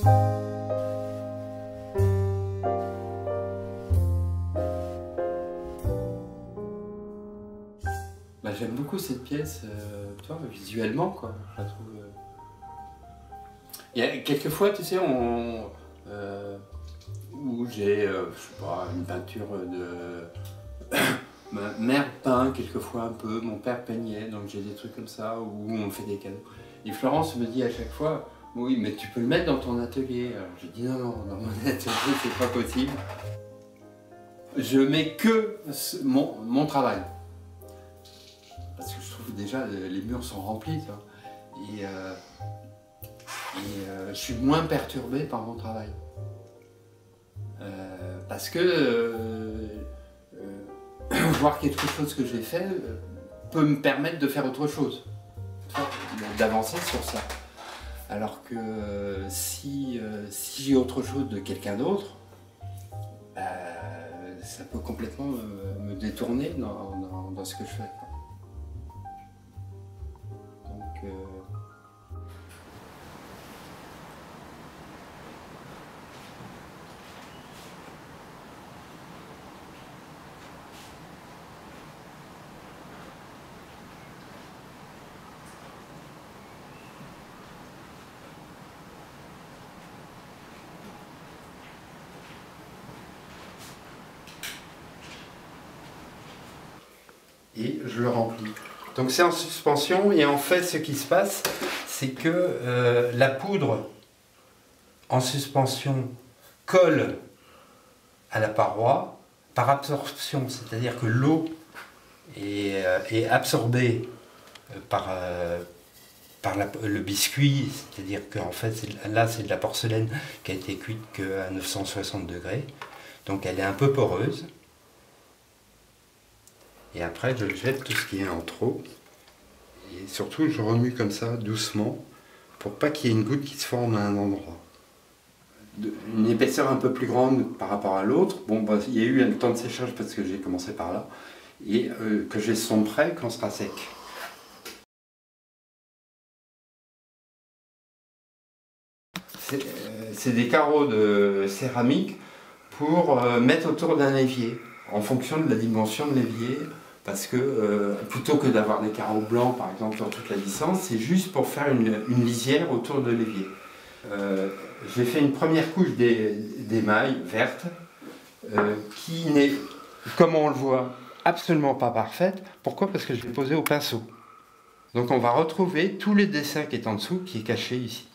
Bah, j'aime beaucoup cette pièce, toi, visuellement, quoi. Je la trouve. Il y a quelquefois, tu sais, où j'ai, je sais pas, une peinture de. Ma mère peint quelquefois un peu, mon père peignait, donc j'ai des trucs comme ça, où on me fait des cadeaux. Et Florence me dit à chaque fois, oui, mais tu peux le mettre dans ton atelier. Alors je dis non, non, dans mon atelier, c'est pas possible. Je mets que mon travail. Parce que je trouve déjà les murs sont remplis, tu vois. Je suis moins perturbé par mon travail. Parce que voir quelque chose que j'ai fait peut me permettre de faire autre chose, d'avancer sur ça. Alors que si j'ai autre chose de quelqu'un d'autre, ça peut complètement me détourner dans ce que je fais. Donc, et je le remplis. Donc c'est en suspension et en fait ce qui se passe, c'est que la poudre en suspension colle à la paroi par absorption, c'est-à-dire que l'eau est absorbée par le biscuit, c'est-à-dire qu'en fait là c'est de la porcelaine qui a été cuite qu'à 960 degrés, donc elle est un peu poreuse. Et après, je jette tout ce qui est en trop. Et surtout, je remue comme ça, doucement, pour pas qu'il y ait une goutte qui se forme à un endroit. Une épaisseur un peu plus grande par rapport à l'autre. Bon, bah, il y a eu un temps de séchage parce que j'ai commencé par là. Et que j'ai son prêt quand ce sera sec. C'est des carreaux de céramique pour mettre autour d'un évier, en fonction de la dimension de l'évier. Parce que plutôt que d'avoir des carreaux blancs par exemple sur toute la distance, c'est juste pour faire une lisière autour de l'évier. J'ai fait une première couche d'émail verte qui n'est, comme on le voit, absolument pas parfaite. Pourquoi? Parce que je l'ai posée au pinceau. Donc on va retrouver tous les dessins qui est en dessous, qui est caché ici.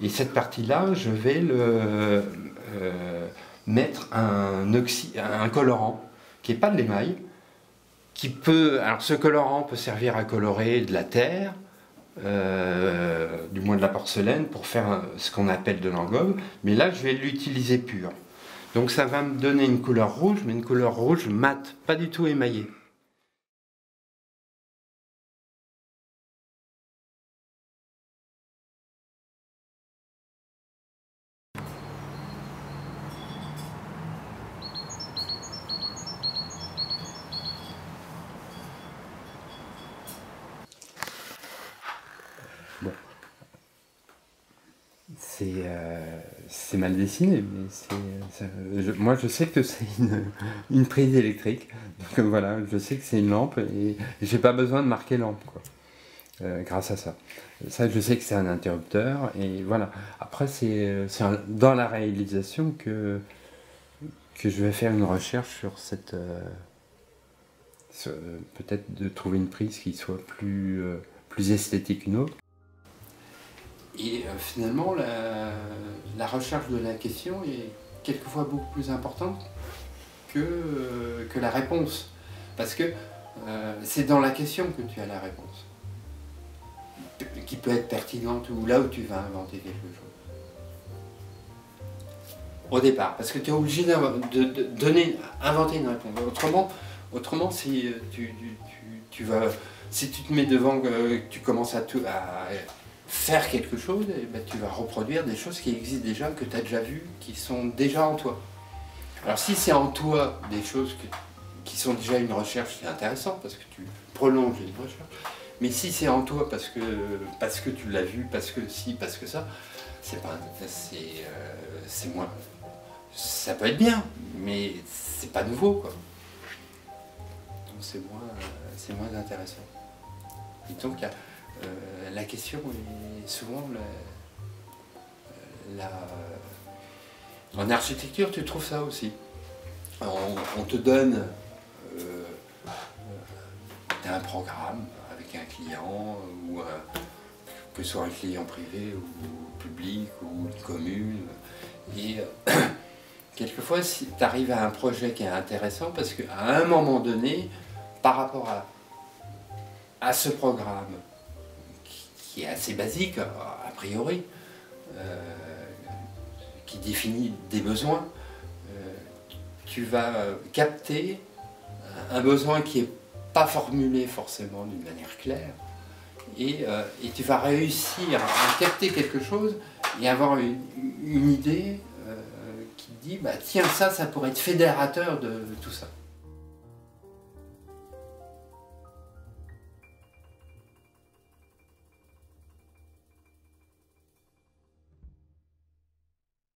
Et cette partie-là, je vais mettre un colorant qui n'est pas de l'émail. Alors ce colorant peut servir à colorer de la terre, du moins de la porcelaine, pour faire ce qu'on appelle de l'engobe, mais là je vais l'utiliser pur. Donc ça va me donner une couleur rouge, mais une couleur rouge mate, pas du tout émaillée. Bon. C'est mal dessiné, mais moi je sais que c'est une prise électrique. Donc voilà, je sais que c'est une lampe et j'ai pas besoin de marquer lampe, quoi, grâce à ça. Ça, je sais que c'est un interrupteur et voilà. Après, c'est dans la réalisation que je vais faire une recherche sur cette... peut-être de trouver une prise qui soit plus esthétique qu'une autre. Et finalement, la recherche de la question est quelquefois beaucoup plus importante que la réponse. Parce que c'est dans la question que tu as la réponse, qui peut être pertinente ou là où tu vas inventer quelque chose. Au départ, parce que tu es obligé inventer une réponse. Autrement si si tu te mets devant, que tu commences à faire quelque chose, et ben tu vas reproduire des choses qui existent déjà, que tu as déjà vues, qui sont déjà en toi. Alors si c'est en toi des choses qui sont déjà une recherche, c'est intéressant parce que tu prolonges une recherche. Mais si c'est en toi parce que tu l'as vu, parce que si, parce que ça, c'est moins... Ça peut être bien, mais c'est pas nouveau, quoi. Donc c'est moins intéressant. Et donc la question est souvent en architecture, tu trouves ça aussi. On te donne un programme avec un client, ou que ce soit un client privé ou public ou une commune. Et quelquefois, si tu arrives à un projet qui est intéressant, parce qu'à un moment donné, par rapport à ce programme, qui est assez basique, a priori, qui définit des besoins, tu vas capter un besoin qui n'est pas formulé forcément d'une manière claire, et tu vas réussir à capter quelque chose et avoir une idée qui te dit, bah, tiens, ça pourrait être fédérateur de tout ça.